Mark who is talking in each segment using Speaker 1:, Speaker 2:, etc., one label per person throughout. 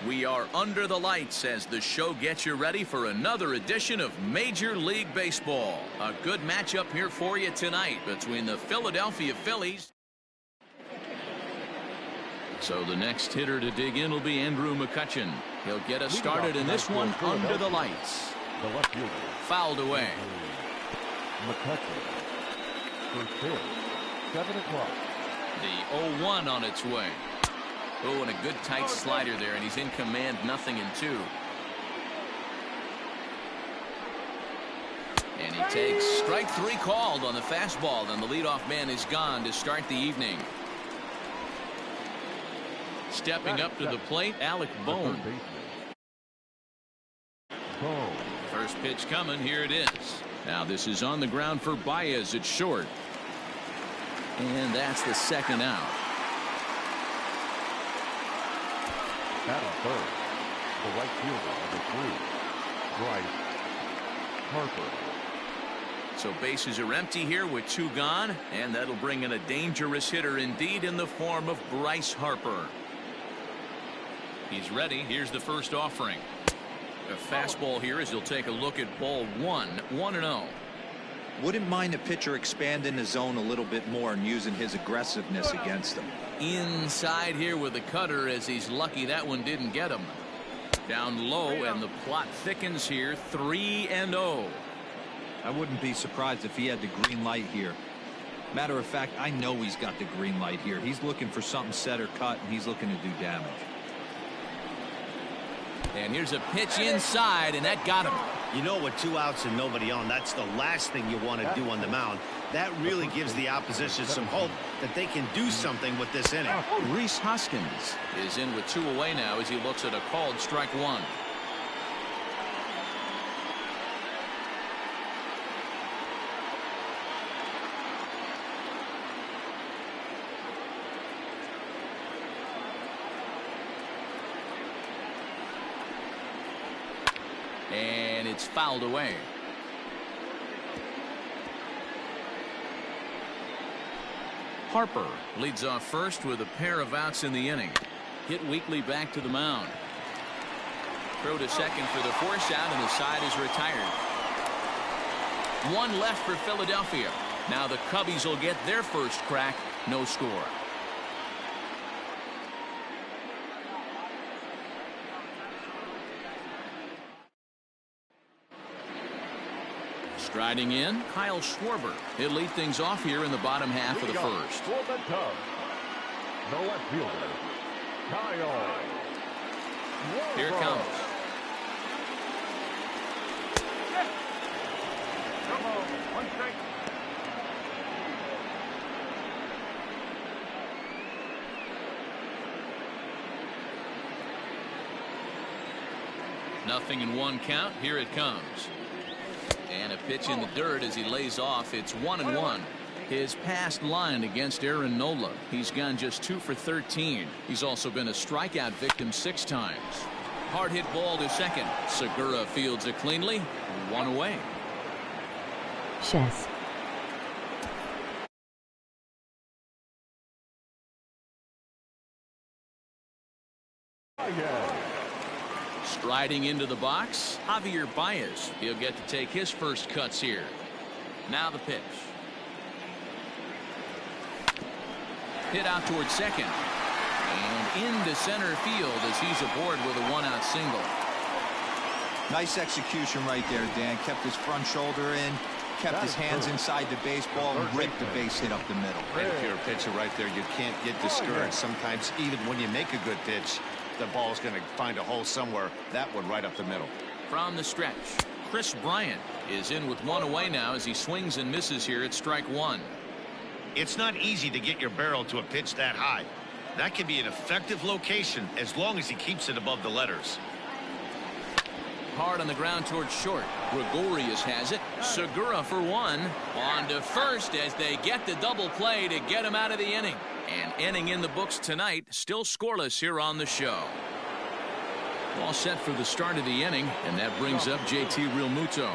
Speaker 1: We are under the lights as the show gets you ready for another edition of Major League Baseball. A good matchup here for you tonight between the Philadelphia Phillies. So the next hitter to dig in will be Andrew McCutchen. He'll get us started in this one under the lights.
Speaker 2: The left fielder.
Speaker 1: Fouled away.
Speaker 2: McCutchen. For pitch. 7 o'clock.
Speaker 1: The 0-1 on its way. Oh, and a good tight slider there, and he's in command, 0-2. And he takes strike 3 called on the fastball, and the leadoff man is gone to start the evening. Stepping up to the plate, Alec Bohm. First pitch coming, here it is. Now this is on the ground for Baez at short. And that's the second out.
Speaker 2: Batting third, the right fielder, number 3, Bryce Harper.
Speaker 1: So bases are empty here with 2 gone, and that'll bring in a dangerous hitter indeed in the form of Bryce Harper. He's ready. Here's the first offering. A fastball here as he'll take a look at ball 1, 1-0.
Speaker 3: Wouldn't mind the pitcher expanding the zone a little bit more and using his aggressiveness against them.
Speaker 1: Inside here with the cutter, as he's lucky that one didn't get him. Down low, and the plot thickens here, 3-0.
Speaker 3: I wouldn't be surprised if he had the green light here. Matter of fact, I know he's got the green light here. He's looking for something set or cut, and he's looking to do damage.
Speaker 1: And here's a pitch inside, and that got him.
Speaker 4: You know, with 2 outs and nobody on, that's the last thing you want to do on the mound. That really gives the opposition some hope that they can do something with this inning.
Speaker 1: Rhys Hoskins is in with 2 away now as he looks at a called strike 1. And it's fouled away. Harper leads off first with a pair of outs in the inning. Hit weakly back to the mound. Throw to second for the force out, and the side is retired. 1 left for Philadelphia. Now the Cubbies will get their first crack. No score. Striding in, Kyle Schwarber. He'll lead things off here in the bottom half of the first.
Speaker 2: For the Cubs, the left fielder, Kyle Schwarber.
Speaker 1: Here it comes.
Speaker 2: Come on, 1 strike.
Speaker 1: Nothing in 1 count. Here it comes. And a pitch in the dirt as he lays off. It's 1-1. His past line against Aaron Nola. He's gone just 2 for 13. He's also been a strikeout victim 6 times. Hard hit ball to second. Segura fields it cleanly. 1 away.
Speaker 5: Chess.
Speaker 1: Striding into the box, Javier Baez. He'll get to take his first cuts here. Now the pitch. Hit out towards second. And into center field as he's aboard with a 1-out single.
Speaker 3: Nice execution right there, Dan. Kept his front shoulder in, kept his hands inside the baseball, and ripped the base hit up the middle.
Speaker 4: And if you're a pitcher right there, you can't get discouraged. Sometimes even when you make a good pitch, the ball's going to find a hole somewhere. That one right up the middle.
Speaker 1: From the stretch, Chris Bryant is in with 1 away now as he swings and misses here at strike 1.
Speaker 4: It's not easy to get your barrel to a pitch that high. That can be an effective location as long as he keeps it above the letters.
Speaker 1: Hard on the ground towards short. Gregorius has it. Segura for 1. On to first as they get the double play to get him out of the inning. An inning in the books tonight, still scoreless here on the show. All set for the start of the inning, and that brings up JT Realmuto.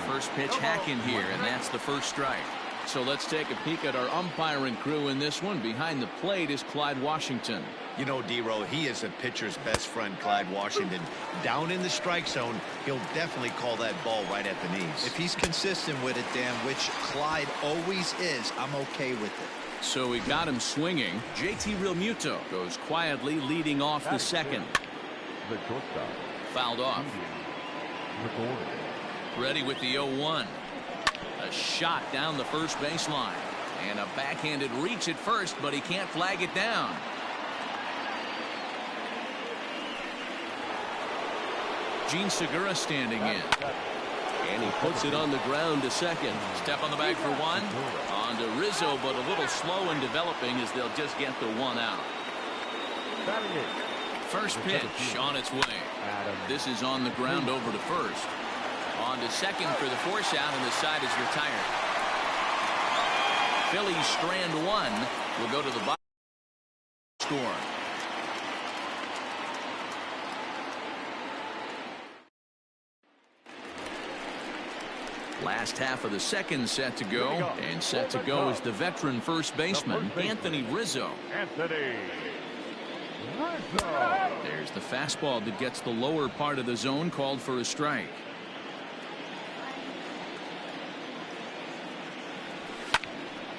Speaker 1: First pitch hack in here, and that's the first strike. So let's take a peek at our umpiring crew in this one. Behind the plate is Clyde Washington.
Speaker 4: You know, D-Row, he is a pitcher's best friend, Clyde Washington. Down in the strike zone, he'll definitely call that ball right at the knees.
Speaker 3: If he's consistent with it, Dan, which Clyde always is, I'm okay with it.
Speaker 1: So we got him swinging. JT Realmuto goes quietly leading off the second.
Speaker 2: The shortstop.
Speaker 1: Fouled off.
Speaker 2: Recorded.
Speaker 1: Ready with the 0-1. A shot down the first baseline. And a backhanded reach at first, but he can't flag it down. Gene Segura standing in. And he puts it on the ground to second. Step on the bag for one. On to Rizzo, but a little slow in developing as they'll just get the one out. First pitch on its way. This is on the ground over to first. On to second for the force out, and the side is retired. Phillies strand one. Will go to the bottom. Score. Last half of the second set to go, and set to go is the veteran first baseman, Anthony Rizzo.
Speaker 2: Anthony Rizzo.
Speaker 1: There's the fastball that gets the lower part of the zone, called for a strike.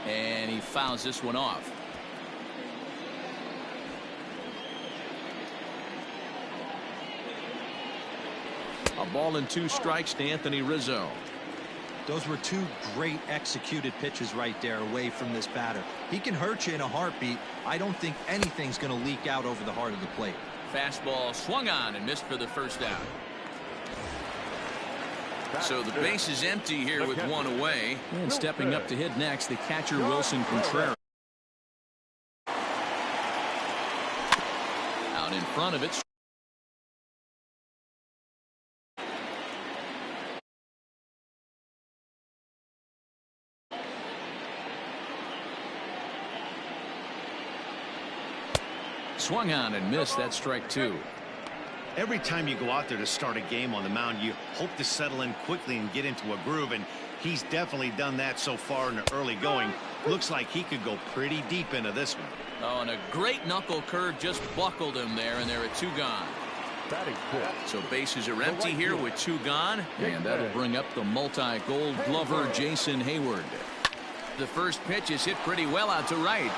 Speaker 1: And he fouls this one off. A ball and 2 strikes to Anthony Rizzo.
Speaker 3: Those were 2 great executed pitches right there away from this batter. He can hurt you in a heartbeat. I don't think anything's going to leak out over the heart of the plate.
Speaker 1: Fastball swung on and missed for the first out. So the base is empty here with one away. And stepping up to hit next, the catcher Wilson Contreras. Out in front of it. Swung on and missed. That strike 2.
Speaker 4: Every time you go out there to start a game on the mound, you hope to settle in quickly and get into a groove, and he's definitely done that so far in the early going. Looks like he could go pretty deep into this one.
Speaker 1: Oh, and a great knuckle curve just buckled him there, and there are 2 gone. So bases are empty here with 2 gone, and that'll bring up the multi-gold glover Jason Hayward. The first pitch is hit pretty well out to right.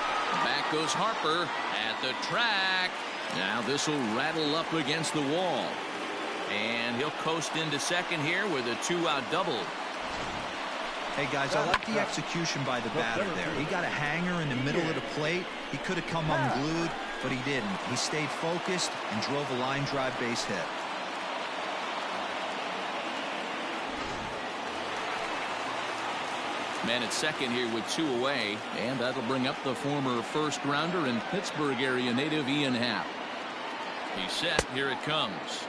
Speaker 1: Back goes Harper at the track. Now this will rattle up against the wall. And he'll coast into second here with a 2-out double.
Speaker 3: Hey guys, I like the execution by the batter there. He got a hanger in the middle of the plate. He could have come unglued, but he didn't. He stayed focused and drove a line drive base hit.
Speaker 1: Man at second here with 2 away, and that'll bring up the former first rounder and Pittsburgh area native Ian Happ. He's set. Here it comes.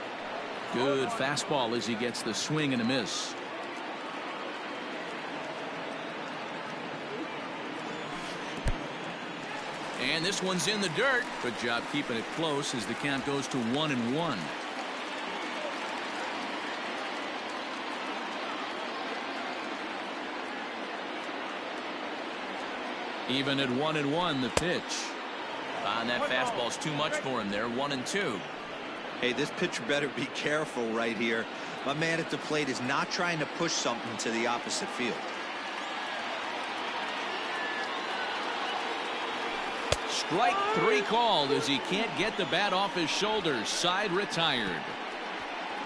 Speaker 1: Good fastball as he gets the swing and a miss. And this one's in the dirt. Good job keeping it close as the count goes to 1-1. Even at 1-1, the pitch. And that fastball's too much for him there. 1-2.
Speaker 3: Hey, this pitcher better be careful right here. My man at the plate is not trying to push something to the opposite field.
Speaker 1: Strike 3 called as he can't get the bat off his shoulders. Side retired.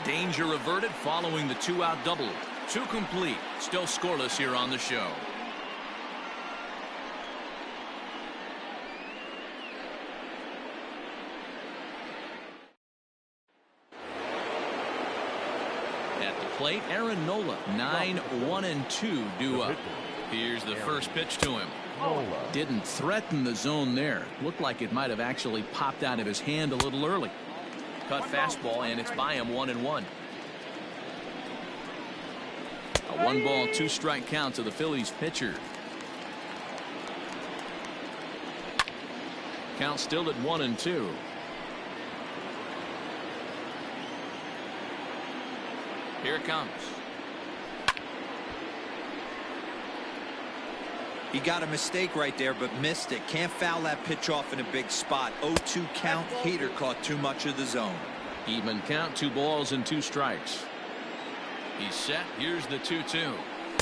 Speaker 1: Danger averted following the 2-out double. 2 complete. Still scoreless here on the show. At the plate, Aaron Nola. 9-1-2 due up. Here's the first pitch to him. Didn't threaten the zone there. Looked like it might have actually popped out of his hand a little early. Cut fastball, and it's by him. 1-1. A 1-ball, 2-strike count to the Phillies pitcher. Count still at 1-2. Here it comes.
Speaker 3: He got a mistake right there, but missed it. Can't foul that pitch off in a big spot. 0-2 count. Heater caught too much of the zone.
Speaker 1: Even count, 2 balls and 2 strikes. He's set. Here's the 2-2.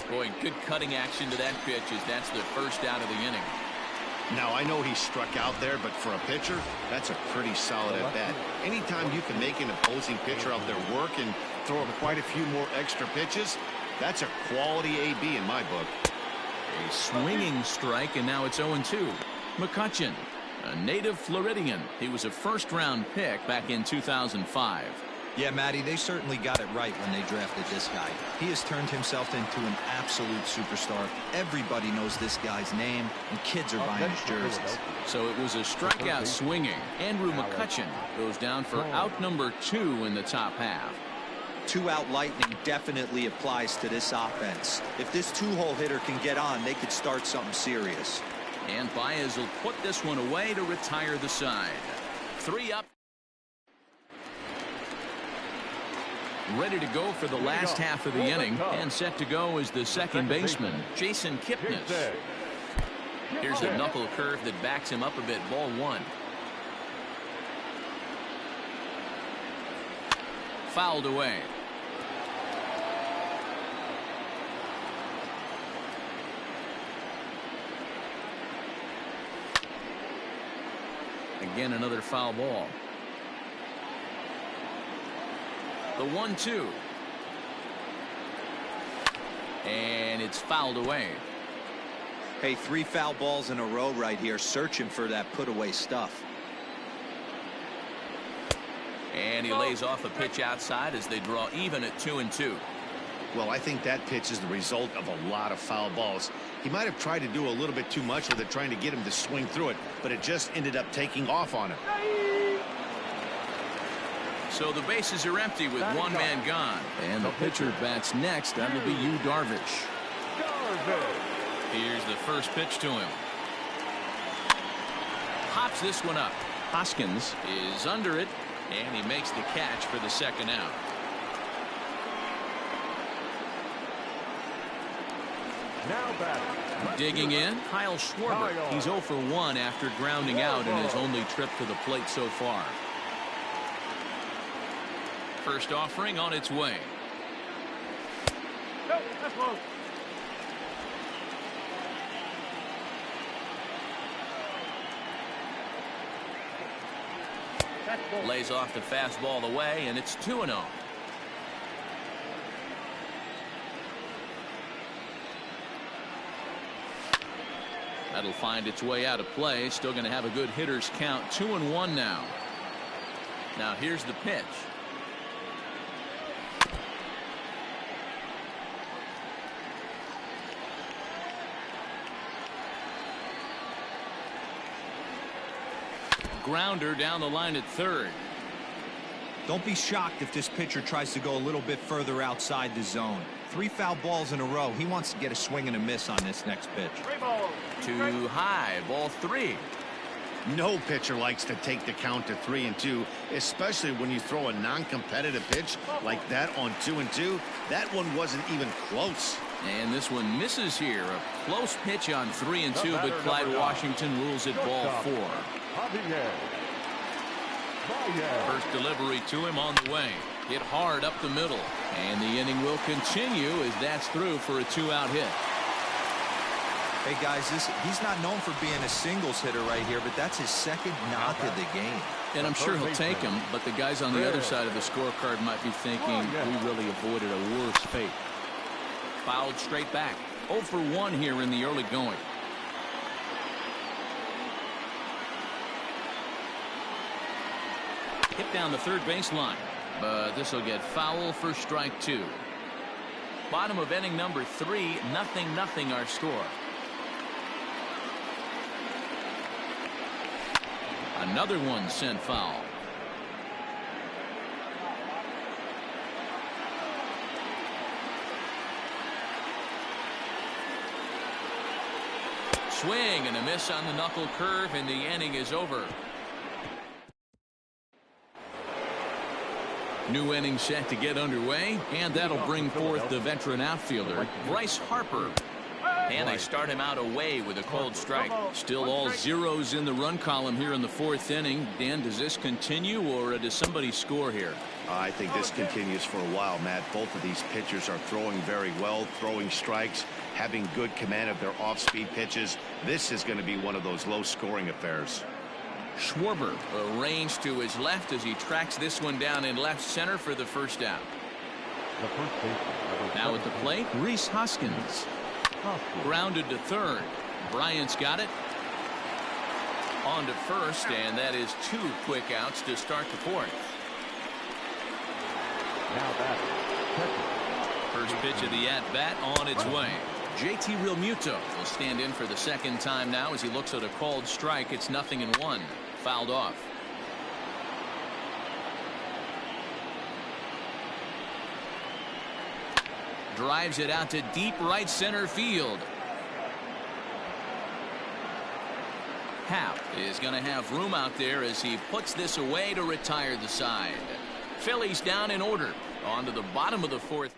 Speaker 1: Boy, good cutting action to that pitch as that's the first out of the inning.
Speaker 4: Now, I know he struck out there, but for a pitcher, that's a pretty solid at-bat. Anytime you can make an opposing pitcher out there work and throw quite a few more extra pitches, that's a quality AB in my book.
Speaker 1: A swinging strike, and now it's 0-2. McCutchen, a native Floridian. He was a first-round pick back in 2005.
Speaker 3: Yeah, Matty, they certainly got it right when they drafted this guy. He has turned himself into an absolute superstar. Everybody knows this guy's name, and kids are buying his jerseys.
Speaker 1: So it was a strikeout swinging. Andrew McCutchen goes down for out number 2 in the top half.
Speaker 3: 2-out lightning definitely applies to this offense. If this 2-hole hitter can get on, they could start something serious.
Speaker 1: And Baez will put this one away to retire the side. 3 up. Ready to go for the last half of the inning, and set to go is the second baseman, Jason Kipnis. Here's a knuckle curve that backs him up a bit. Ball 1. Fouled away. Again, another foul ball. The 1-2. And it's fouled away.
Speaker 3: Hey, 3 foul balls in a row right here, searching for that put-away stuff.
Speaker 1: And he lays off a pitch outside as they draw even at 2-2.
Speaker 4: Well, I think that pitch is the result of a lot of foul balls. He might have tried to do a little bit too much with it, trying to get him to swing through it, but it just ended up taking off on him.
Speaker 1: So the bases are empty with 1 man gone. And the pitcher bats next. That'll be Yu Darvish. Here's the first pitch to him. Pops this one up. Hoskins is under it, and he makes the catch for the second out.
Speaker 2: Now batting.
Speaker 1: Digging in, Kyle Schwarber. He's 0 for 1 after grounding out in his only trip to the plate so far. First offering on its way. Lays off the fastball away, and it's 2-0. That'll find its way out of play. Still going to have a good hitter's count. 2-1 now. Now here's the pitch. Grounder down the line at third.
Speaker 3: Don't be shocked if this pitcher tries to go a little bit further outside the zone. 3 foul balls in a row. He wants to get a swing and a miss on this next pitch.
Speaker 1: Too high. Ball 3.
Speaker 4: No pitcher likes to take the count to 3-2, especially when you throw a non-competitive pitch like that on 2-2. That one wasn't even close.
Speaker 1: And this one misses here. A close pitch on 3-2, but Clyde Washington rules it ball 4. First delivery to him on the way. Hit hard up the middle. And the inning will continue as that's through for a 2-out hit.
Speaker 3: Hey, guys, he's not known for being a singles hitter right here, but that's his second knock of the game.
Speaker 1: And I'm sure he'll take him, but the guys on the other side of the scorecard might be thinking we really avoided a worse fate. Fouled straight back. 0 for 1 here in the early going. Hit down the third baseline, but this will get foul for strike 2. Bottom of inning number 3, 0-0 our score. Another one sent foul. Swing and a miss on the knuckle curve, and the inning is over. New inning set to get underway, and that'll bring forth the veteran outfielder, Bryce Harper. And they start him out away with a cold strike. Still all zeros in the run column here in the fourth inning. Dan, does this continue, or does somebody score here?
Speaker 4: I think this continues for a while, Matt. Both of these pitchers are throwing very well, throwing strikes, having good command of their off-speed pitches. This is going to be one of those low-scoring affairs.
Speaker 1: Schwarber arranged to his left as he tracks this one down in left center for the first out. Now at the plate, Rhys Hoskins. Grounded to third. Bryant's got it. On to first, and that is 2 quick outs to start the fourth.
Speaker 2: Now batting.
Speaker 1: First pitch of the at-bat on its way. JT Realmuto will stand in for the second time now as he looks at a called strike. It's 0-1. Fouled off. Drives it out to deep right center field. Happ is going to have room out there as he puts this away to retire the side. Phillies down in order. On to the bottom of the fourth.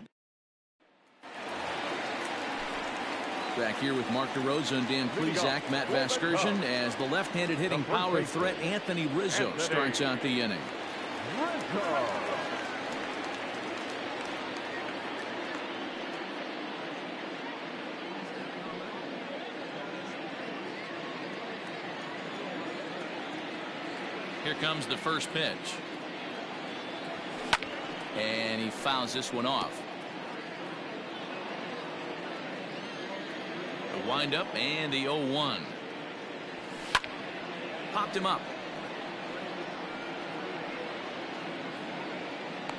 Speaker 1: Back here with Mark DeRosa and Dan Plesac, Matt Vasgersian, as the left-handed hitting power threat Anthony Rizzo starts out the inning. Here comes the first pitch. And he fouls this one off. The windup and the 0-1. Popped him up.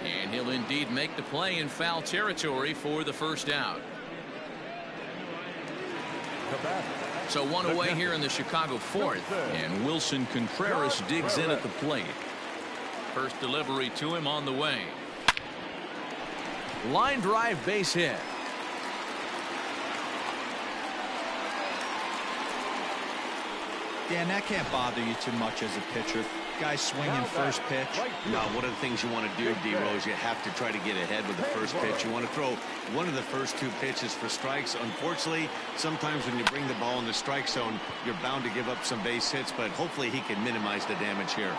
Speaker 1: And he'll indeed make the play in foul territory for the first out. So one away here in the Chicago fourth, and Wilson Contreras digs in at the plate. First delivery to him on the way. Line drive base hit.
Speaker 3: Dan, that can't bother you too much as a pitcher. Guys swinging first pitch.
Speaker 4: No, one of the things you want to do, D-Rose, you have to try to get ahead with the first pitch. You want to throw one of the first 2 pitches for strikes. Unfortunately, sometimes when you bring the ball in the strike zone, you're bound to give up some base hits, but hopefully he can minimize the damage here.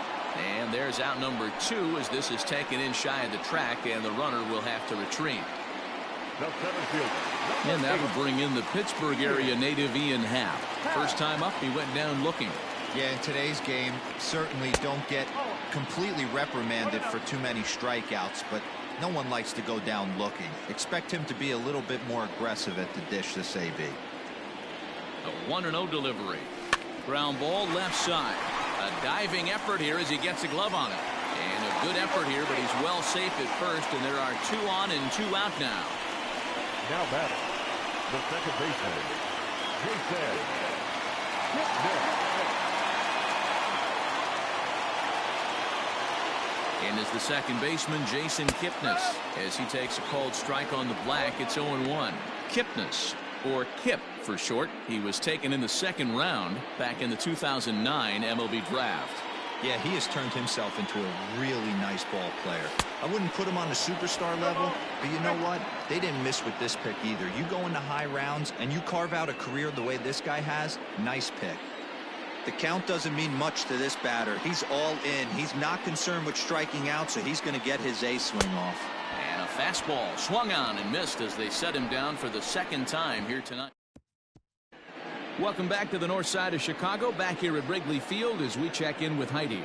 Speaker 1: And there's out number 2 as this is taken in shy of the track, and the runner will have to retreat. And that will bring in the Pittsburgh area native Ian Happ. First time up, he went down looking.
Speaker 3: Yeah, in today's game, certainly don't get completely reprimanded for too many strikeouts, but no one likes to go down looking. Expect him to be a little bit more aggressive at the dish this AB.
Speaker 1: A 1-0 delivery. Ground ball left side. A diving effort here as he gets a glove on it. And a good effort here, but he's well safe at first, and there are 2 on and 2 out now.
Speaker 2: Now batting, the second baseman, Jason Kipnis.
Speaker 1: And as the second baseman, Jason Kipnis, as he takes a called strike on the black, it's 0-1. Kipnis, or Kip for short, he was taken in the second round back in the 2009 MLB draft.
Speaker 3: Yeah, he has turned himself into a really nice ball player. I wouldn't put him on the superstar level, but you know what? They didn't miss with this pick either. You go into high rounds and you carve out a career the way this guy has, nice pick. The count doesn't mean much to this batter. He's all in. He's not concerned with striking out, so he's going to get his A swing off.
Speaker 1: And a fastball swung on and missed as they set him down for the second time here tonight. Welcome back to the north side of Chicago, back here at Wrigley Field as we check in with Heidi.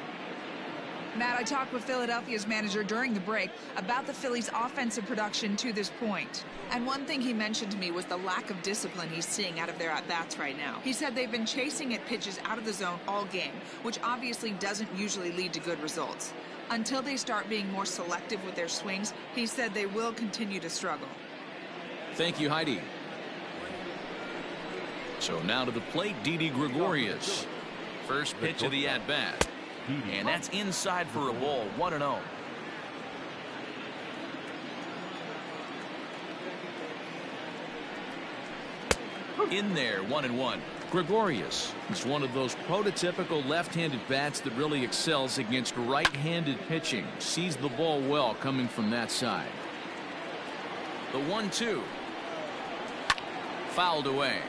Speaker 5: Matt, I talked with Philadelphia's manager during the break about the Phillies' offensive production to this point. And one thing he mentioned to me was the lack of discipline he's seeing out of their at-bats right now. He said they've been chasing at pitches out of the zone all game, which obviously doesn't usually lead to good results. Until they start being more selective with their swings, he said they will continue to struggle.
Speaker 1: Thank you, Heidi. So now to the plate, Didi Gregorius. First pitch of the at-bat. And that's inside for a ball, 1-0. In there, 1-1. Gregorius is one of those prototypical left-handed bats that really excels against right-handed pitching. Sees the ball well coming from that side. The 1-2. Fouled away.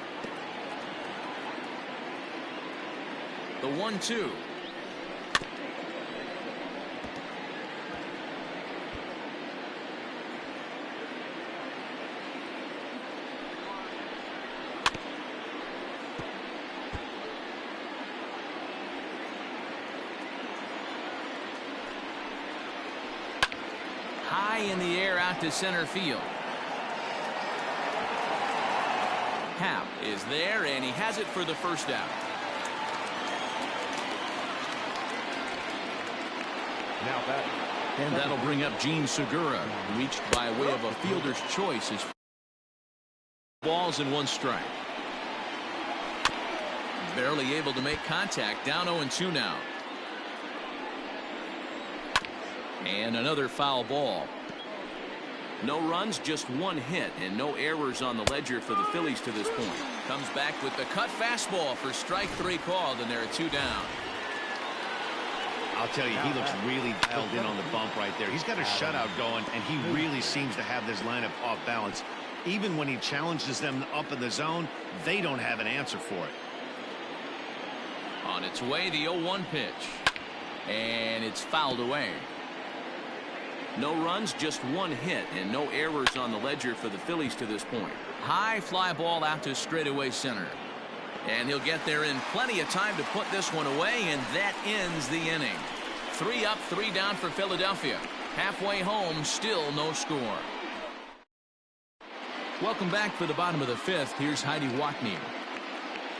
Speaker 1: The 1-2. High in the air out to center field. Happ is there, and he has it for the first out.
Speaker 2: Now batting.
Speaker 1: And that'll bring up Gene Segura, reached by way of a fielder's choice. His balls and 1 strike. Barely able to make contact. Down 0-2 now. And another foul ball. No runs, just 1 hit, and no errors on the ledger for the Phillies to this point. Comes back with the cut fastball for strike 3 called, and there are 2 down.
Speaker 4: I'll tell you, he looks really dialed in on the bump right there. He's got a shutout going, and he really seems to have this lineup off balance. Even when he challenges them up in the zone, they don't have an answer for it.
Speaker 1: On its way, the 0-1 pitch. And it's fouled away. No runs, just 1 hit, and no errors on the ledger for the Phillies to this point. High fly ball out to straightaway center. And he'll get there in plenty of time to put this one away, and that ends the inning. 3 up, 3 down for Philadelphia. Halfway home, still no score. Welcome back for the bottom of the 5th. Here's Heidi Watney.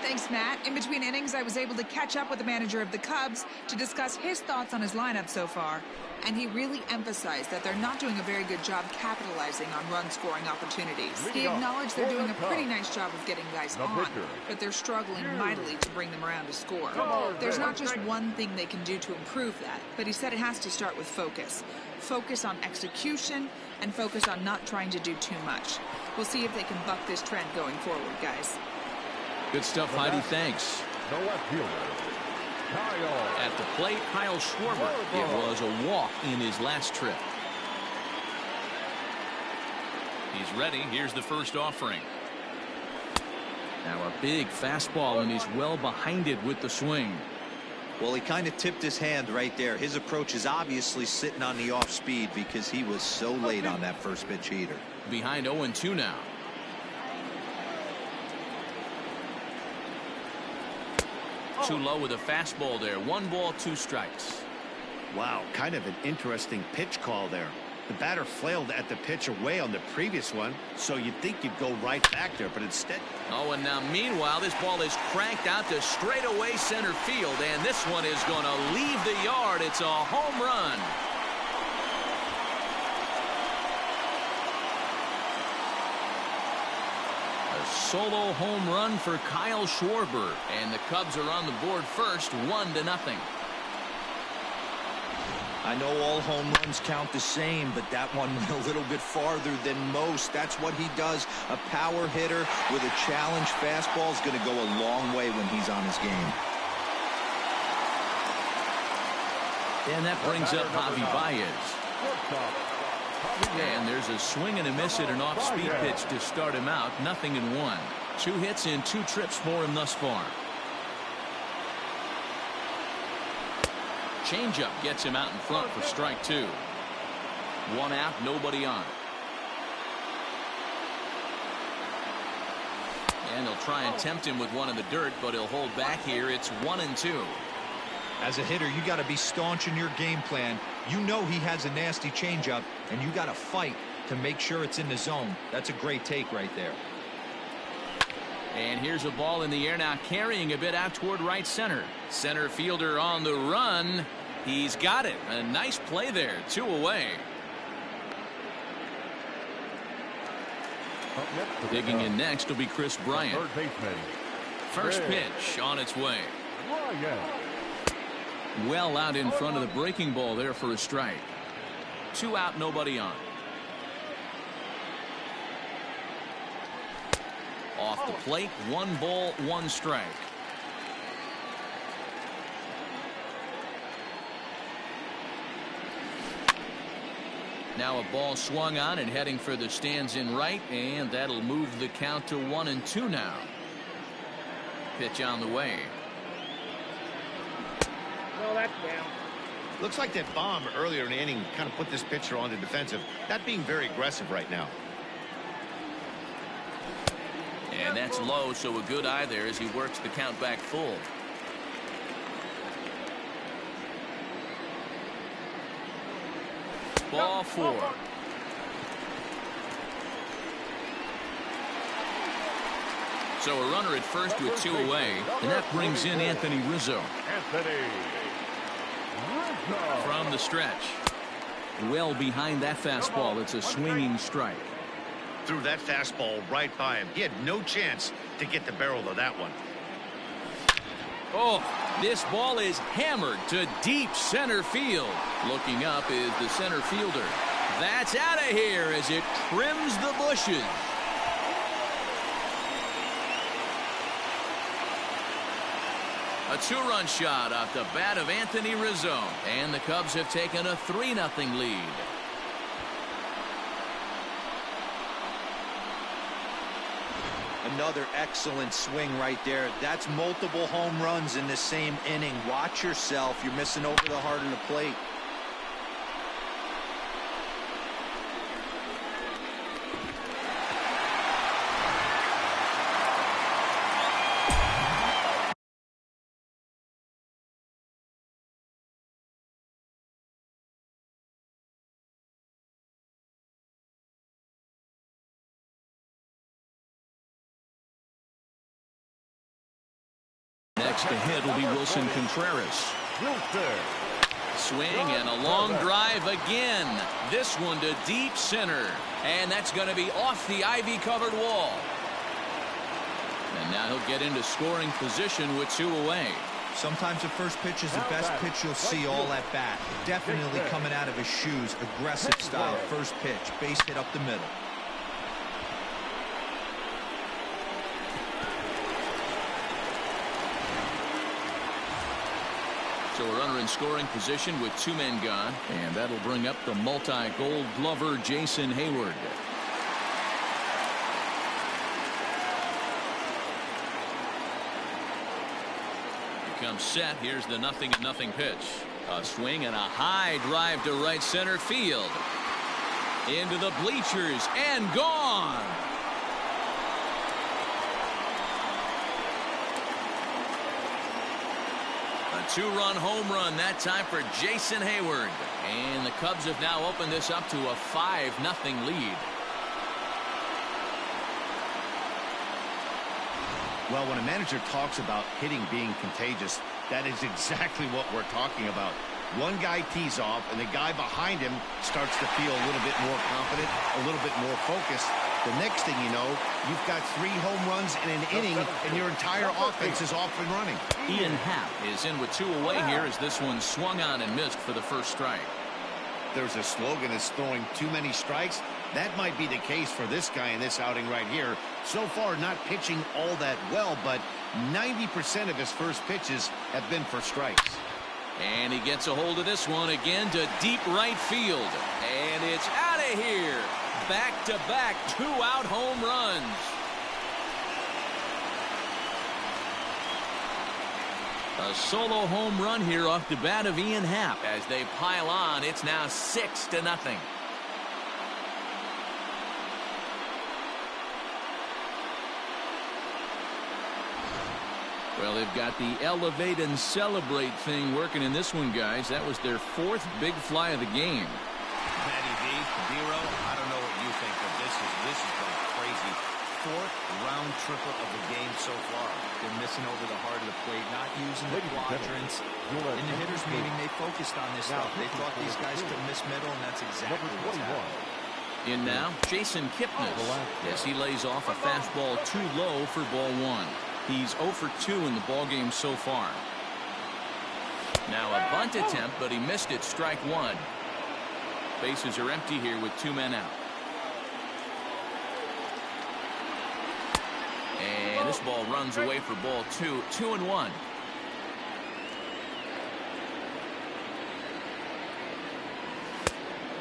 Speaker 5: Thanks, Matt. In between innings, I was able to catch up with the manager of the Cubs to discuss his thoughts on his lineup so far. And he really emphasized that they're not doing a very good job capitalizing on run-scoring opportunities. He acknowledged they're doing a pretty nice job of getting guys on, but they're struggling mightily to bring them around to score. There's not just one thing they can do to improve that, but he said it has to start with focus. Focus on execution and focus on not trying to do too much. We'll see if they can buck this trend going forward, guys.
Speaker 1: Good stuff, Heidi. Thanks.
Speaker 2: The left fielder, Kyle.
Speaker 1: At the plate, Kyle Schwarber. It was a walk in his last trip. He's ready. Here's the first offering. Now a big fastball, and he's well behind it with the swing.
Speaker 3: Well, he kind of tipped his hand right there. His approach is obviously sitting on the off speed because he was so late on that first pitch heater.
Speaker 1: Behind 0-2 now. Too low with a fastball there. 1 ball, 2 strikes.
Speaker 4: Wow, kind of an interesting pitch call there. The batter flailed at the pitch away on the previous one, so you'd think you'd go right back there, but instead...
Speaker 1: Oh, and now meanwhile, this ball is cranked out to straightaway center field, and this one is going to leave the yard. It's a home run. Solo home run for Kyle Schwarber, and the Cubs are on the board first, 1-0.
Speaker 3: I know all home runs count the same, but that one went a little bit farther than most. That's what he does. A power hitter with a challenge fastball is going to go a long way when he's on his game.
Speaker 1: And that brings up Javi Baez. And there's a swing and a miss at an off-speed pitch to start him out. 0-1. 2 hits in 2 trips for him thus far. Changeup gets him out in front for strike 2. 1 out, nobody on. And he'll try and tempt him with one in the dirt, but he'll hold back here. It's 1-2.
Speaker 3: As a hitter, you got to be staunch in your game plan. You know he has a nasty changeup, and you got to fight to make sure it's in the zone. That's a great take right there.
Speaker 1: And here's a ball in the air now, carrying a bit out toward right center. Center fielder on the run. He's got it. A nice play there. 2 away. Digging in next will be Chris Bryant.
Speaker 2: Third baseman.
Speaker 1: First pitch on its way. Well out in front of the breaking ball there for a strike. 2 out, nobody on. Off the plate, 1 ball, 1 strike. Now a ball swung on and heading for the stands in right, and that'll move the count to 1-2 now. Pitch on the way.
Speaker 4: Looks like that bomb earlier in the inning kind of put this pitcher on the defensive. Not being very aggressive right now.
Speaker 1: And that's low, so a good eye there as he works the count back full. Ball 4. So a runner at first with 2 away, and that brings in Anthony Rizzo. From the stretch. Well behind that fastball. It's a swinging strike.
Speaker 4: Threw that fastball right by him. He had no chance to get the barrel of that one.
Speaker 1: Oh, this ball is hammered to deep center field. Looking up is the center fielder. That's out of here as it trims the bushes. A 2-run shot off the bat of Anthony Rizzo. And the Cubs have taken a 3-0 lead.
Speaker 3: Another excellent swing right there. That's multiple home runs in the same inning. Watch yourself. You're missing over the heart of the plate.
Speaker 1: Next to hit will be Wilson Contreras. Swing and a long drive again. This one to deep center. And that's going to be off the ivy-covered wall. And now he'll get into scoring position with 2 away.
Speaker 3: Sometimes the first pitch is the best pitch you'll see all at bat. Definitely coming out of his shoes. Aggressive style. First pitch. Base hit up the middle.
Speaker 1: So a runner in scoring position with 2 men gone. And that'll bring up the multi-gold glover Jason Hayward. He comes set. Here's the 0-0 pitch. A swing and a high drive to right center field. Into the bleachers and gone. A 2-run home run that time for Jason Hayward. And the Cubs have now opened this up to a 5-0 lead.
Speaker 4: Well, when a manager talks about hitting being contagious, that is exactly what we're talking about. One guy tees off, and the guy behind him starts to feel a little bit more confident, a little bit more focused. The next thing you know, you've got 3 home runs in an inning, and your entire offense is off and running.
Speaker 1: Ian Happ is in with 2 away here as this one swung on and missed for the first strike.
Speaker 4: There's a slogan that's throwing too many strikes. That might be the case for this guy in this outing right here. So far, not pitching all that well, but 90% of his first pitches have been for strikes.
Speaker 1: And he gets a hold of this one again to deep right field. And it's out of here. Back-to-back 2-out home runs. A solo home run here off the bat of Ian Happ. As they pile on, it's now 6-0. Well, they've got the elevate and celebrate thing working in this one, guys. That was their 4th big fly of the game.
Speaker 4: Matty V, Biro, I don't know what you think, but this has been crazy. 4th round tripper of the game so far.
Speaker 3: They're missing over the heart of the plate, not using the quadrants. In the hitters meeting, they focused on this stuff. They thought these guys could miss middle, and that's exactly what's happening.
Speaker 1: In now, Jason Kipnis. Yes, he lays off a fastball too low for ball 1. He's 0 for 2 in the ballgame so far. Now a bunt attempt, but he missed it. Strike 1. Bases are empty here with 2 men out. And this ball runs away for ball 2. 2-1.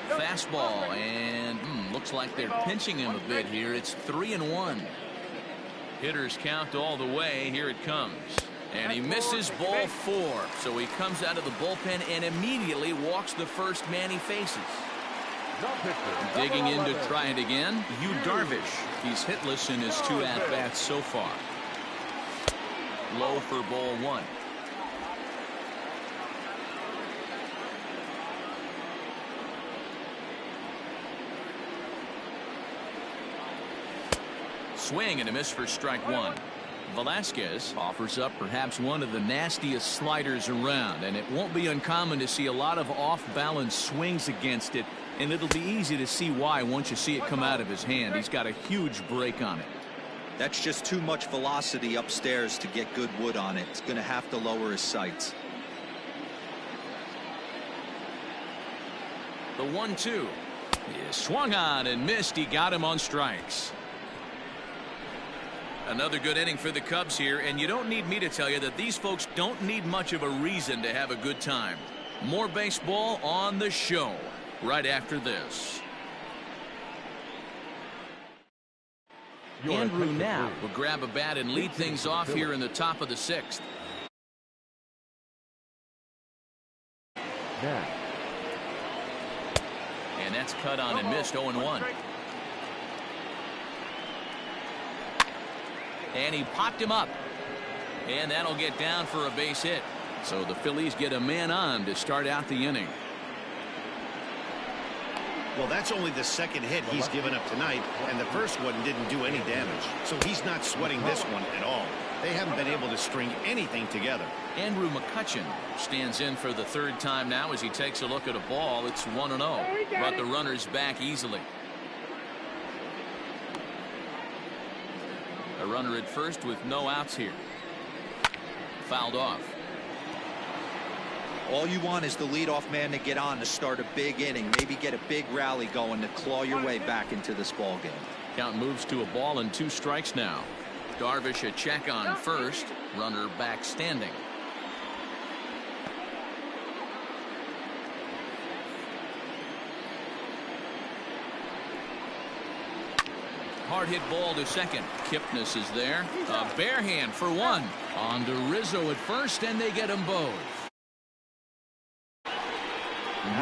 Speaker 1: Fastball, and looks like they're pinching him a bit here. It's 3-1. Hitters count all the way. Here it comes. And he misses ball 4. So he comes out of the bullpen and immediately walks the first man he faces. Digging in to try it again, Yu Darvish. He's hitless in his 2 at-bats so far. Low for ball 1. Swing and a miss for strike 1. Velasquez offers up perhaps one of the nastiest sliders around, and it won't be uncommon to see a lot of off-balance swings against it, and it'll be easy to see why once you see it come out of his hand. He's got a huge break on it.
Speaker 3: That's just too much velocity upstairs to get good wood on it. It's going to have to lower his sights.
Speaker 1: The 1-2 is swung on and missed. He got him on strikes. Another good inning for the Cubs here, and you don't need me to tell you that these folks don't need much of a reason to have a good time. More baseball on the show right after this. Andrew now will grab a bat and lead things off here in the top of the 6th. And that's cut on and missed. 0-1. And he popped him up. And that'll get down for a base hit. So the Phillies get a man on to start out the inning.
Speaker 4: Well, that's only the second hit he's given up tonight, and the first one didn't do any damage. So he's not sweating this one at all. They haven't been able to string anything together.
Speaker 1: Andrew McCutchen stands in for the 3rd time now as he takes a look at a ball. It's 1-0. But the runner's back easily. A runner at first with no outs here. Fouled off.
Speaker 3: All you want is the leadoff man to get on to start a big inning, maybe get a big rally going to claw your way back into this ball game.
Speaker 1: Count moves to a ball and 2 strikes now. Darvish a check on first. Runner back standing. Hard hit ball to second. Kipnis is there. A bare hand for 1. On to Rizzo at first, and they get them both.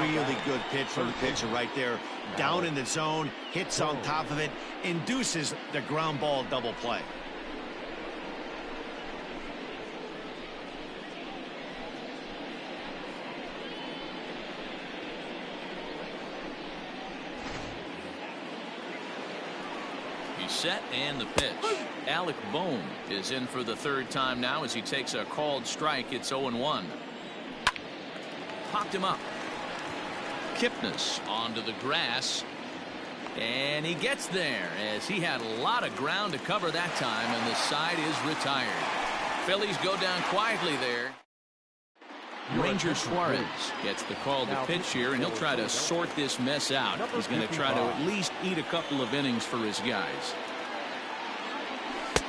Speaker 4: Really good pitch from the pitcher right there. Down in the zone, hits on top of it, induces the ground ball double play.
Speaker 1: He's set and the pitch. Alec Bohm is in for the 3rd time now as he takes a called strike. It's 0-1. Popped him up. Kipnis onto the grass, and he gets there as he had a lot of ground to cover that time, and the side is retired. Phillies go down quietly there. Ranger Suarez gets the call to pitch here, and he'll try to sort this mess out. He's going to try to at least eat a couple of innings for his guys.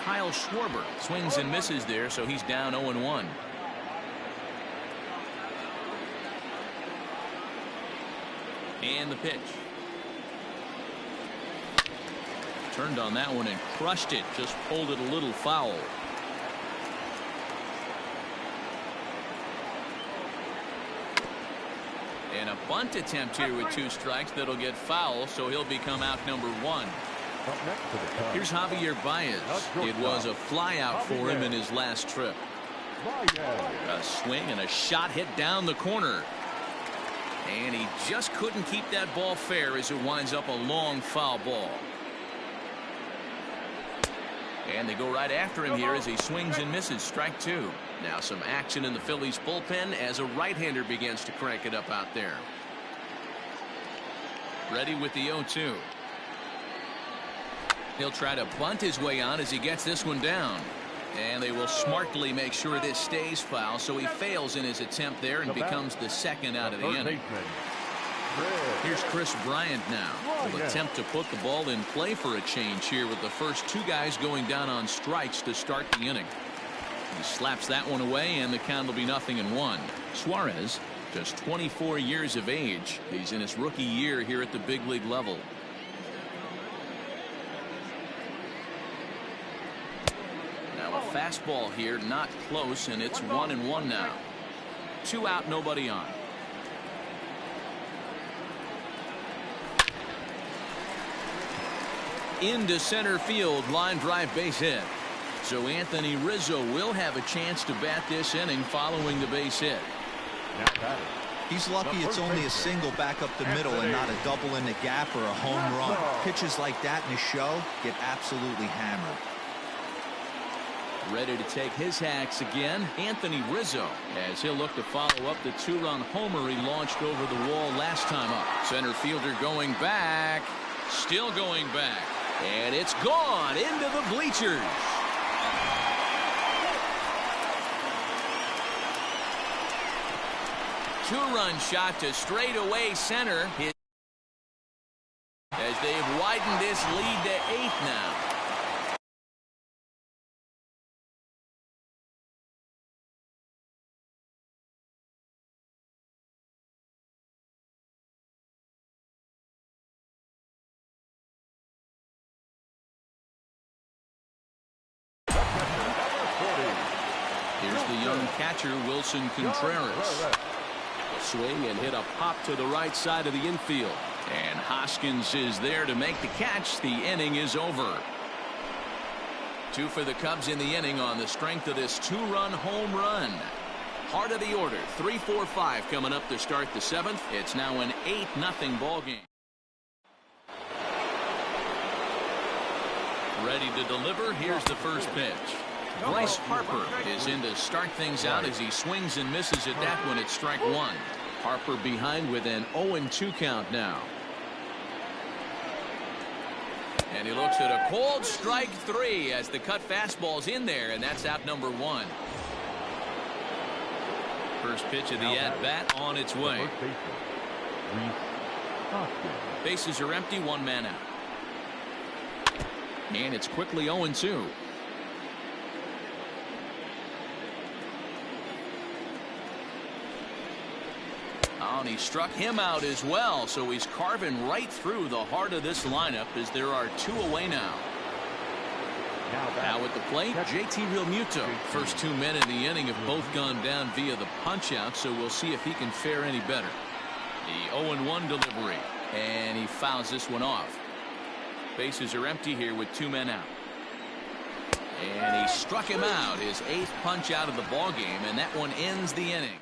Speaker 1: Kyle Schwarber swings and misses there, so he's down 0-1. And the pitch. Turned on that one and crushed it. Just pulled it a little foul. And a bunt attempt here with 2 strikes that'll get foul, so he'll become out number 1. Here's Javier Baez. It was a fly out for him in his last trip. A swing and a shot hit down the corner. And he just couldn't keep that ball fair as it winds up a long foul ball. And they go right after him here as he swings and misses. Strike 2. Now some action in the Phillies bullpen as a right-hander begins to crank it up out there. Ready with the 0-2. He'll try to bunt his way on as he gets this one down. And they will smartly make sure this stays foul, so he fails in his attempt there and becomes the 2nd out of the inning. Here's Chris Bryant now. Will attempt to put the ball in play for a change here with the first 2 guys going down on strikes to start the inning. He slaps that one away, and the count will be 0-1. Suarez, just 24 years of age. He's in his rookie year here at the big league level. fastball here, not close, and it's 1-1 now. 2 out, nobody on. Into center field, line drive, base hit. So Anthony Rizzo will have a chance to bat this inning following the base hit.
Speaker 2: Now batting.
Speaker 3: He's lucky it's only a single back up the middle and not a double in the gap or a home run. Pitches like that in the show get absolutely hammered.
Speaker 1: Ready to take his hacks again, Anthony Rizzo, as he'll look to follow up the 2-run homer he launched over the wall last time up. Center fielder going back, still going back, and it's gone into the bleachers. Two-run shot to straightaway center as they've widened this lead to 8 now. Here's the young catcher, Wilson Contreras. Swing and hit a pop to the right side of the infield. And Hoskins is there to make the catch. The inning is over. 2 for the Cubs in the inning on the strength of this 2-run home run. Heart of the order, 3-4-5 coming up to start the 7th. It's now an 8-0 ball game. Ready to deliver. Here's the first pitch. Bryce Harper is in to start things out as he swings and misses at that one at strike 1. Harper behind with an 0-2 count now. And he looks at a cold strike 3 as the cut fastball's in there, and that's out number 1. First pitch of the at-bat on its way. Bases are empty, 1 man out. And it's quickly 0-2. And he struck him out as well, so he's carving right through the heart of this lineup as there are 2 away now. Now at the plate, JT Realmuto. First 2 men in the inning have both gone down via the punch-out, so we'll see if he can fare any better. The 0-1 delivery, and he fouls this one off. Bases are empty here with 2 men out. And he struck him out, his 8th punch out of the ball game, and that one ends the inning.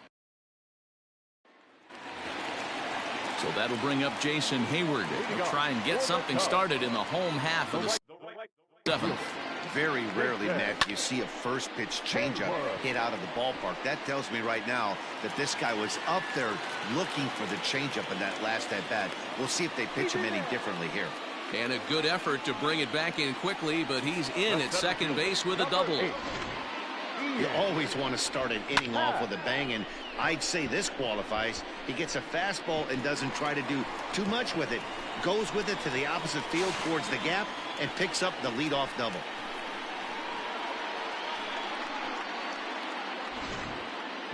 Speaker 1: So that'll bring up Jason Hayward. He'll try and get something started in the home half of the 7th.
Speaker 4: Very rarely, Matt, you see a first pitch changeup hit out of the ballpark. That tells me right now that this guy was up there looking for the changeup in that last at bat. We'll see if they pitch him any differently here.
Speaker 1: And a good effort to bring it back in quickly, but he's in at second base with a double.
Speaker 4: You always want to start an inning off with a bang, and I'd say this qualifies. He gets a fastball and doesn't try to do too much with it. Goes with it to the opposite field towards the gap and picks up the leadoff double.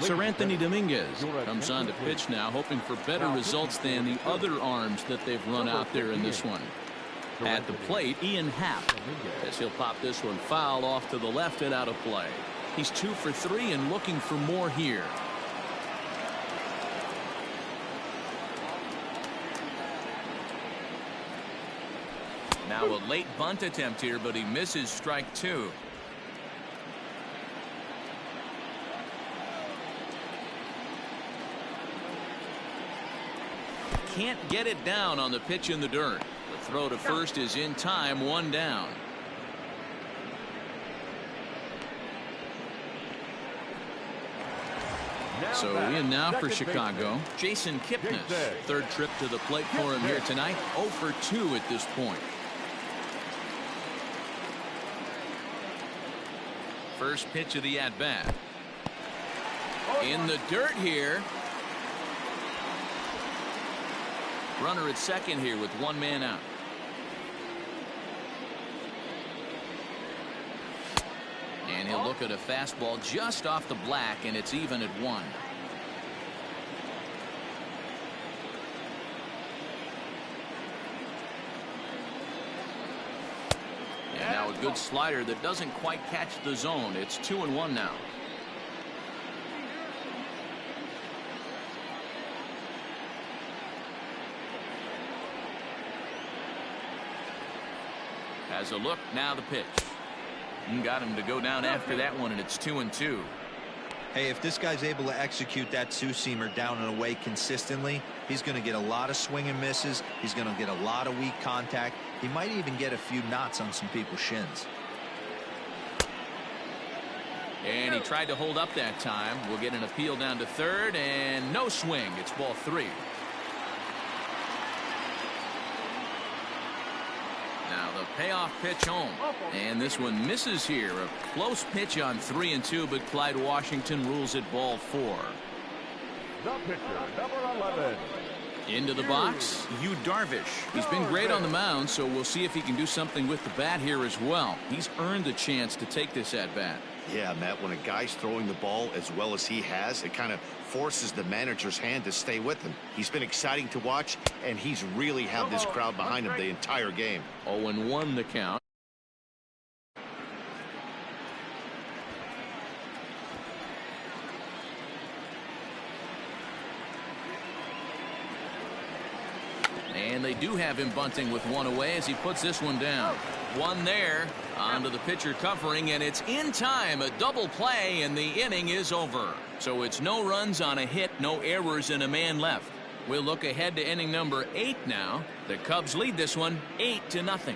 Speaker 1: Sir Anthony Dominguez comes on to pitch now, hoping for better results than the other arms that they've run out there in this one. At the plate, Ian Happ, as he'll pop this one foul off to the left and out of play. He's 2 for 3 and looking for more here. Now a late bunt attempt here, but he misses strike 2. Can't get it down on the pitch in the dirt. The throw to first is in time, 1 down. So in now for Chicago, Jason Kipnis. 3rd trip to the plate for him here tonight. 0 for 2 at this point. First pitch of the at-bat. In the dirt here. Runner at second here with 1 man out. And he'll look at a fastball just off the black, and it's even at 1. And now a good slider that doesn't quite catch the zone. It's 2-1 now. Has a look, now the pitch. Got him to go down after that one, and it's 2-2.
Speaker 3: Hey, if this guy's able to execute that two-seamer down and away consistently, he's going to get a lot of swing and misses. He's going to get a lot of weak contact. He might even get a few knots on some people's shins.
Speaker 1: And he tried to hold up that time. We'll get an appeal down to third, and no swing. It's ball 3. Now the payoff pitch home. And this one misses here. A close pitch on 3-2, but Clyde Washington rules it ball 4.
Speaker 2: The pitcher, number 11.
Speaker 1: Into the box, Yu Darvish. He's been great on the mound, so we'll see if he can do something with the bat here as well. He's earned a chance to take this at bat.
Speaker 4: Yeah, Matt, when a guy's throwing the ball as well as he has, it kind of forces the manager's hand to stay with him. He's been exciting to watch, and he's really had this crowd behind him the entire game.
Speaker 1: 0-1 the count. And they do have him bunting with one away as he puts this one down. One there, onto the pitcher covering, and it's in time. A double play, and the inning is over. So it's no runs on a hit, no errors, and a man left. We'll look ahead to inning number 8 now. The Cubs lead this one 8-0.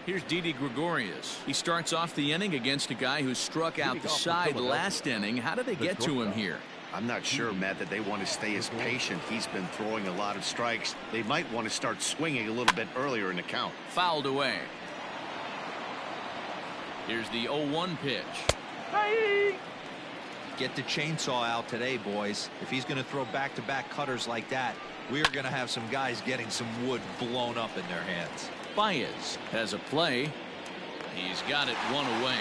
Speaker 1: Here's Didi Gregorius. He starts off the inning against a guy who struck out the side last inning. How did they get to him here?
Speaker 4: I'm not sure, Matt, that they want to stay as patient. He's been throwing a lot of strikes. They might want to start swinging a little bit earlier in the count.
Speaker 1: Fouled away. Here's the 0-1 pitch.
Speaker 3: Get the chainsaw out today, boys. If he's going to throw back-to-back cutters like that, we are going to have some guys getting some wood blown up in their hands.
Speaker 1: Baez has a play. He's got it one away.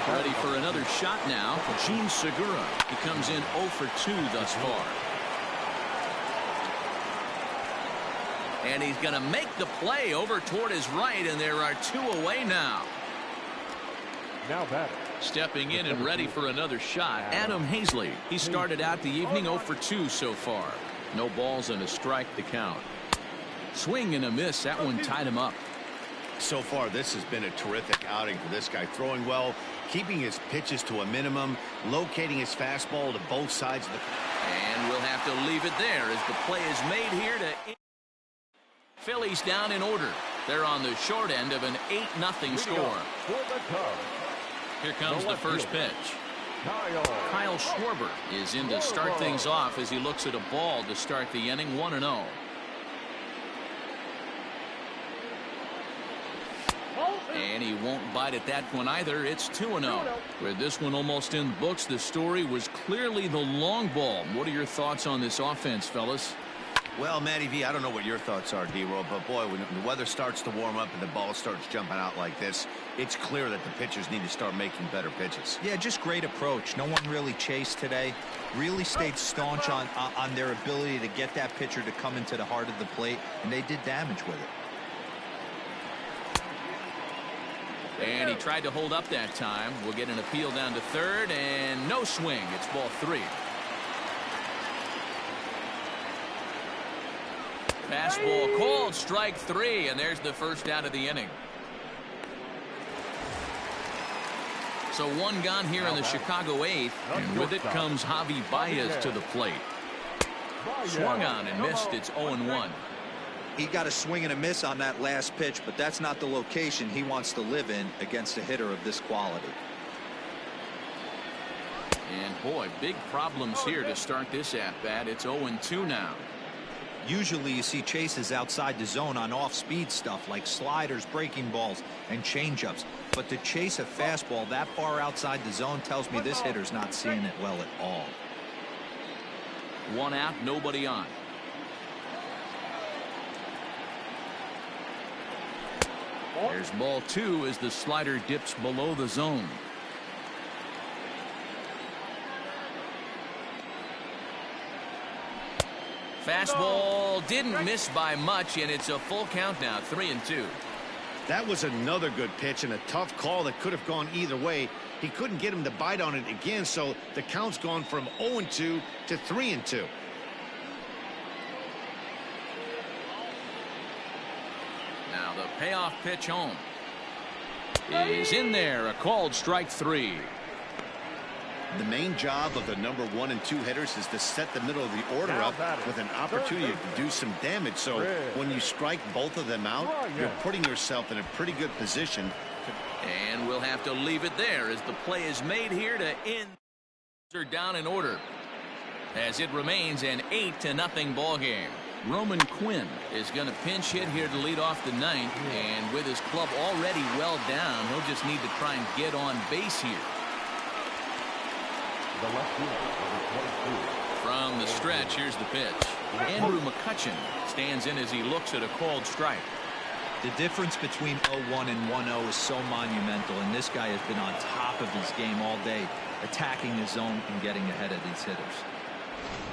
Speaker 1: Ready for another shot now. Gene Segura. He comes in 0 for 2 thus far. And he's going to make the play over toward his right, and there are 2 away now.
Speaker 2: Now batting.
Speaker 1: Stepping in and ready for another shot, Adam Hazley. He started out the evening 0 for 2 so far. No balls and a strike to count. Swing and a miss. That one tied him up.
Speaker 4: So far, this has been a terrific outing for this guy. Throwing well, keeping his pitches to a minimum, locating his fastball to both sides of the...
Speaker 1: And we'll have to leave it there as the play is made here to... Phillies down in order. They're on the short end of an 8-0 score. Here comes the first pitch. Kyle Schwarber is in to start things off as he looks at a ball to start the inning 1-0. And he won't bite at that one either. It's 2-0. With this one almost in the books, the story was clearly the long ball. What are your thoughts on this offense, fellas?
Speaker 4: Well, Matty V, I don't know what your thoughts are, D-Roll, but boy, when the weather starts to warm up and the ball starts jumping out like this, it's clear that the pitchers need to start making better pitches.
Speaker 3: Yeah, just great approach. No one really chased today. Really stayed staunch on their ability to get that pitcher to come into the heart of the plate, and they did damage with it.
Speaker 1: And he tried to hold up that time. We'll get an appeal down to third, and no swing. It's ball 3. Fastball called, strike 3, and there's the first out of the inning. So one gone here in the Chicago 8th, and with it comes Javi Baez to the plate. Swung on and missed. It's 0-1.
Speaker 3: He got a swing and a miss on that last pitch, but that's not the location he wants to live in against a hitter of this quality.
Speaker 1: And boy, big problems here to start this at-bat. It's 0-2 now.
Speaker 3: Usually you see chases outside the zone on off-speed stuff like sliders, breaking balls, and changeups. But to chase a fastball that far outside the zone tells me this hitter's not seeing it well at all.
Speaker 1: One out, nobody on. There's ball 2 as the slider dips below the zone. Fastball didn't miss by much, and it's a full count now, 3-2.
Speaker 4: That was another good pitch and a tough call that could have gone either way. He couldn't get him to bite on it again, so the count's gone from 0-2 to 3-2.
Speaker 1: Now the payoff pitch home is in there, a called strike 3.
Speaker 4: The main job of the number 1 and 2 hitters is to set the middle of the order up with an opportunity to do some damage. So when you strike both of them out, you're putting yourself in a pretty good position.
Speaker 1: And we'll have to leave it there as the play is made here to end. They're down in order as it remains an 8-0 ball game. Roman Quinn is going to pinch hit here to lead off the ninth, and with his club already well down, he'll just need to try and get on base here. From the stretch, here's the pitch. Andrew McCutchen stands in as he looks at a called strike.
Speaker 3: The difference between 0-1 and 1-0 is so monumental, and this guy has been on top of his game all day, attacking the zone and getting ahead of these hitters.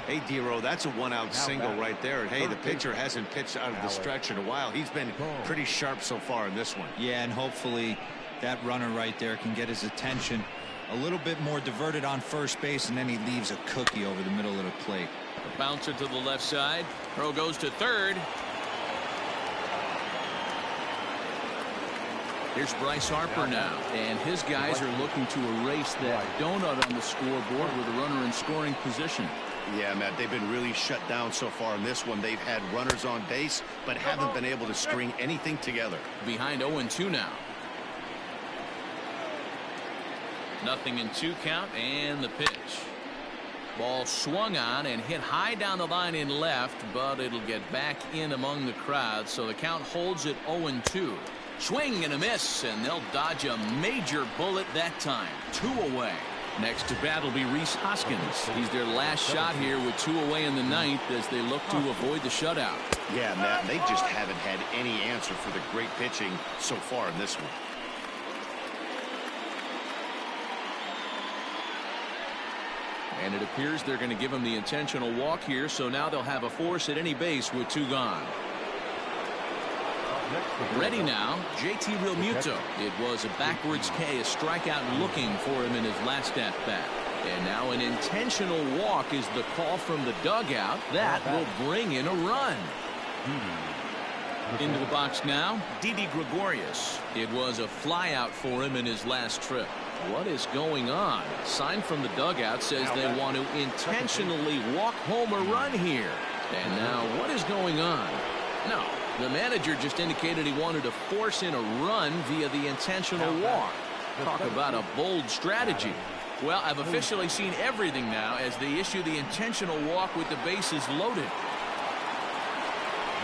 Speaker 4: Hey, Dero, that's a one-out single right there. And hey, the pitcher hasn't pitched out of the stretch in a while. He's been pretty sharp so far in this one.
Speaker 3: Yeah, and hopefully that runner right there can get his attention a little bit more diverted on first base, and then he leaves a cookie over the middle of the plate.
Speaker 1: A bouncer to the left side. Throw goes to third. Here's Bryce Harper now, and his guys are looking to erase that donut on the scoreboard with a runner in scoring position.
Speaker 4: Yeah, Matt, they've been really shut down so far in this one. They've had runners on base, but haven't been able to string anything together.
Speaker 1: Behind 0-2 now. 0-2 count, and the pitch. Ball swung on and hit high down the line in left, but it'll get back in among the crowd, so the count holds at 0-2. Swing and a miss, and they'll dodge a major bullet that time. 2 away. Next to bat will be Rhys Hoskins. He's their last shot here with 2 away in the ninth as they look to avoid the shutout.
Speaker 4: Yeah, Matt, they just haven't had any answer for the great pitching so far in this one.
Speaker 1: And it appears they're going to give him the intentional walk here, so now they'll have a force at any base with 2 gone. Ready now, JT Realmuto. It was a backwards K, a strikeout looking for him in his last at-bat. And now an intentional walk is the call from the dugout. That will bring in a run. Into the box now, Didi Gregorius. It was a flyout for him in his last trip. What is going on? Sign from the dugout says they want to intentionally walk home a run here. And now what is going on? No, the manager just indicated he wanted to force in a run via the intentional walk. Talk about a bold strategy. Well, I've officially seen everything now as they issue the intentional walk with the bases loaded.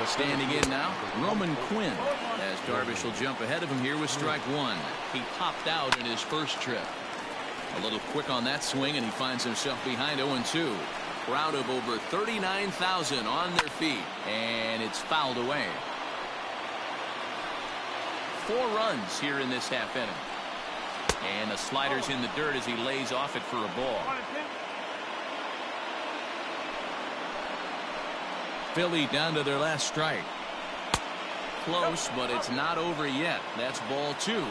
Speaker 1: Standing in now, Roman Quinn, as Darvish will jump ahead of him here with strike 1. He popped out in his first trip. A little quick on that swing, and he finds himself behind 0-2. Crowd of over 39,000 on their feet, and it's fouled away. 4 runs here in this half inning. And the slider's in the dirt as he lays off it for a ball. Philly down to their last strike. Close, but it's not over yet. That's ball 2.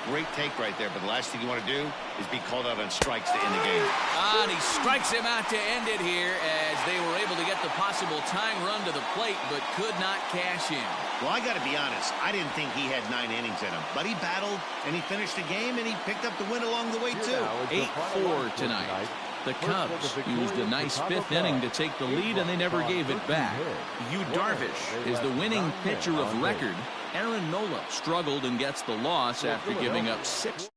Speaker 4: Great take right there, but the last thing you want to do is be called out on strikes to end the game.
Speaker 1: And he strikes him out to end it here as they were able to get the possible tying run to the plate, but could not cash in.
Speaker 4: Well, I got to be honest, I didn't think he had 9 innings in him, but he battled and he finished the game and he picked up the win along the way too.
Speaker 1: 8-4 tonight. The Cubs used a nice 5th inning to take the lead, and they never gave it back. Yu Darvish is the winning pitcher of record. Aaron Nola struggled and gets the loss after giving up 6.